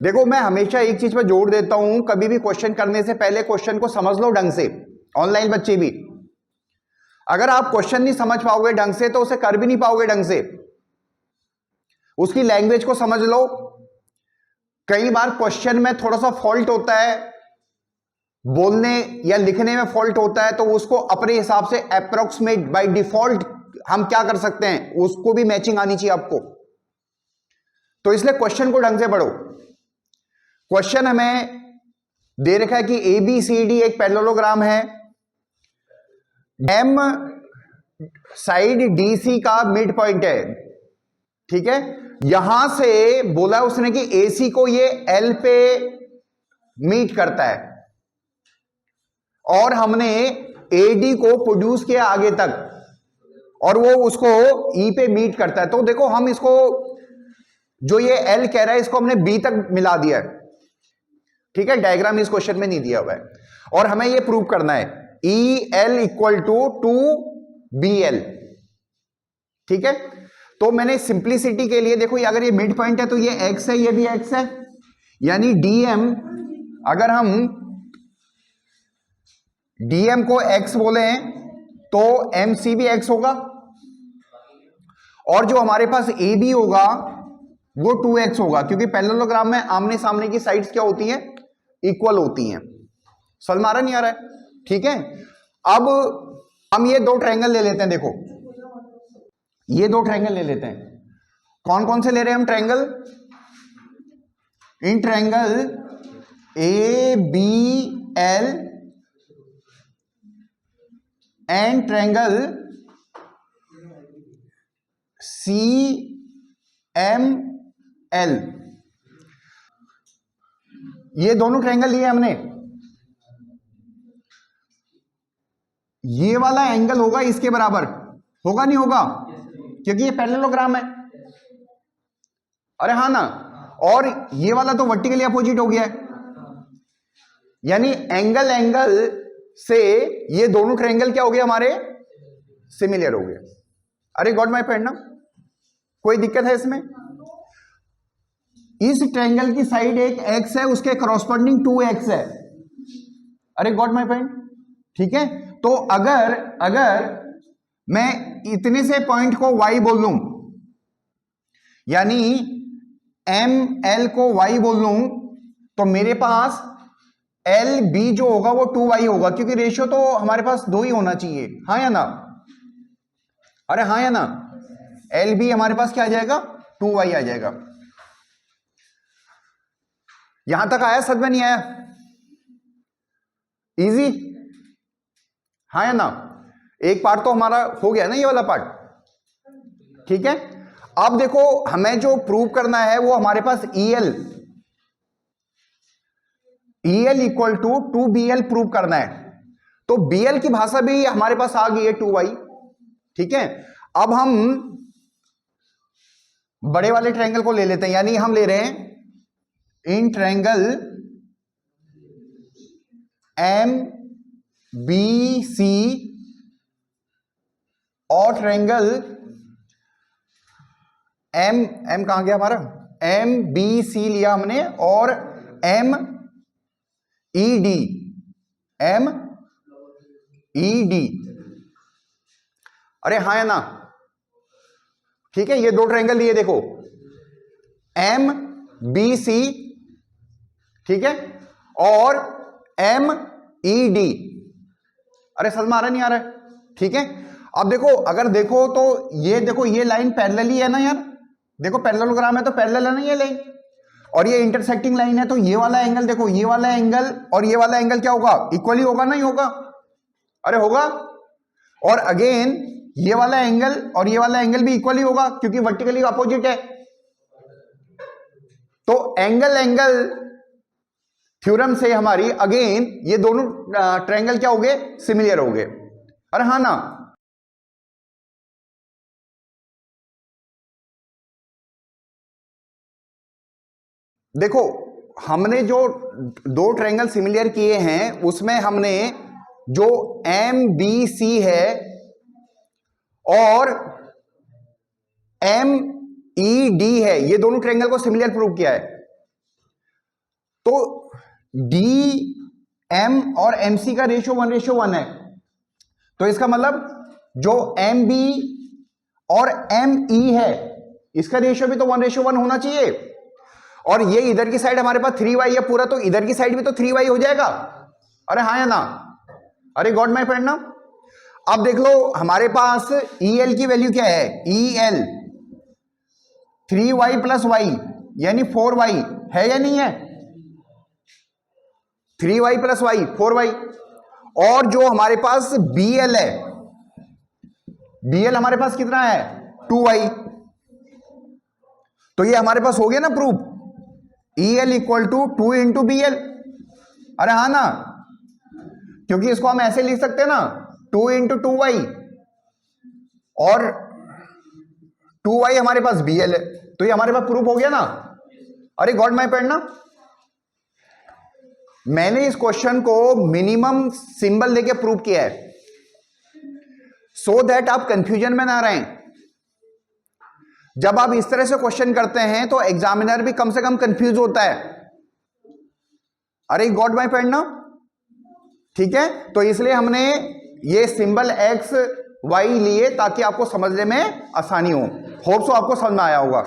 देखो मैं हमेशा एक चीज पर जोर देता हूं, कभी भी क्वेश्चन करने से पहले क्वेश्चन को समझ लो ढंग से। ऑनलाइन बच्चे भी, अगर आप क्वेश्चन नहीं समझ पाओगे ढंग से तो उसे कर भी नहीं पाओगे ढंग से। उसकी लैंग्वेज को समझ लो। कई बार क्वेश्चन में थोड़ा सा फॉल्ट होता है, बोलने या लिखने में फॉल्ट होता है, तो उसको अपने हिसाब से अप्रोक्सीमेट बाय डिफॉल्ट हम क्या कर सकते हैं, उसको भी मैचिंग आनी चाहिए आपको। तो इसलिए क्वेश्चन को ढंग से पढ़ो। क्वेश्चन हमें दे रखा है कि ABCD एक पैरेललोग्राम है, एम साइड DC का मिड पॉइंट है, ठीक है। यहां से बोला उसने कि AC को ये L पे मीट करता है और हमने AD को प्रोड्यूस किया आगे तक और वो उसको E पे मीट करता है। तो देखो हम इसको जो ये L कह रहा है इसको हमने B तक मिला दिया है, ठीक है। डायग्राम इस क्वेश्चन में नहीं दिया हुआ है और हमें ये प्रूव करना है EL इक्वल टू 2BL, ठीक है। तो मैंने सिंप्लिसिटी के लिए देखो, अगर ये मिड पॉइंट है तो ये x है, ये भी x है, यानी DM, अगर हम DM को x बोले तो MC भी x होगा और जो हमारे पास AB होगा वो 2x होगा, क्योंकि पैरेललोग्राम में आमने सामने की साइड्स क्या होती हैं, इक्वल होती हैं। समझ में आ रहा नहीं आ रहा है, ठीक है। अब हम ये दो ट्रायंगल ले लेते हैं। देखो ये दो ट्रायंगल ले लेते हैं। कौन कौन से ले रहे हैं हम triangle? In triangle ABL and triangle CML, ये दोनों ट्रायंगल लिए हमने। ये वाला एंगल होगा इसके बराबर, होगा नहीं होगा, क्योंकि ये पैरेललोग्राम है। अरे हाँ ना, और ये वाला तो वर्टिकली अपोजिट हो गया है, यानी एंगल एंगल से ये दोनों ट्रायंगल क्या हो गए हमारे, सिमिलर हो गए। अरे गॉट माय पॉइंट ना, कोई दिक्कत है इसमें? इस ट्रायंगल की साइड एक x है, उसके कॉरस्पॉन्डिंग 2x है। अरे गॉट माय पॉइंट, ठीक है। तो अगर मैं इतने से पॉइंट को y बोल लूं, यानी ML को y बोल लूं, तो मेरे पास LB जो होगा वो 2y होगा, क्योंकि रेशियो तो हमारे पास 2 ही होना चाहिए, हाँ या ना? अरे हाँ या ना, LB हमारे पास क्या आ जाएगा, 2y आ जाएगा। यहां तक आया, समझ में नहीं आया? इजी, हाँ या ना? एक पार्ट तो हमारा हो गया ना, ये वाला पार्ट, ठीक है। अब देखो हमें जो प्रूव करना है वो हमारे पास EL equal to 2BL prove करना है। तो BL की भाषा भी हमारे पास आ गई है 2y, ठीक है। अब हम बड़े वाले ट्रायंगल को ले लेते हैं, यानी हम ले रहे हैं इन ट्रायंगल MBC और ट्रायंगल M कहां गया हमारा, MBC लिया हमने, और MED अरे हाँ है ना, ठीक है। ये दो ट्रायंगल लिए, देखो MBC, ठीक है, और MED। अरे समझ में आ रहा नहीं आ रहा है, ठीक है। अब देखो, अगर देखो तो ये देखो, ये लाइन पैरेलल ही है ना यार, देखो पैरेललोग्राम है तो पैरेलल है ना ये लाइन, और ये इंटरसेक्टिंग लाइन है, तो ये वाला एंगल देखो, ये वाला एंगल और ये वाला एंगल क्या होगा, इक्वली होगा ना, ही होगा। अरे होगा। और अगेन ये वाला एंगल और ये वाला एंगल भी इक्वली होगा, क्योंकि वर्टिकली अपोजिट है। तो एंगल एंगल थ्योरम से हमारी अगेन ये दोनों ट्रायंगल क्या हो गए, सिमिलर हो गए। अरे हाँ ना, देखो हमने जो दो ट्रायंगल सिमिलर किए हैं उसमें हमने जो MBC है और MED है, ये दोनों ट्रायंगल को सिमिलर प्रूव किया है। तो डी एम और एम सी का रेशियो 1:1 है, तो इसका मतलब जो एम बी और एम ई है इसका रेशियो भी तो 1:1 होना चाहिए। और ये इधर की साइड हमारे पास 3y है पूरा, तो इधर की साइड भी तो 3y हो जाएगा। अरे हाँ या ना? अरे गॉड माय फ्रेंड ना। अब देख लो हमारे पास EL की वैल्यू क्या है, EL 3y प्लस y यानी 4y है या नहीं है? 3y plus y 4y। और जो हमारे पास BL है, BL हमारे पास कितना है 2y। तो ये हमारे पास हो गया ना proof, EL equal to 2 into BL। अरे हाँ ना, क्योंकि इसको हम ऐसे लिख सकते हैं ना 2 इंटू 2y, और 2y हमारे पास BL है, तो ये हमारे पास प्रूफ हो गया ना। अरे गॉड माय फ्रेंड ना, मैंने इस क्वेश्चन को मिनिमम सिंबल देके प्रूव किया है, सो दैट आप कंफ्यूजन में ना रहें। जब आप इस तरह से क्वेश्चन करते हैं तो एग्जामिनर भी कम से कम कंफ्यूज होता है। अरे गॉड माय फ्रेंड ना, ठीक है। तो इसलिए हमने ये सिंबल एक्स वाई लिए ताकि आपको समझने में आसानी हो। होप सो आपको समझ में आया होगा।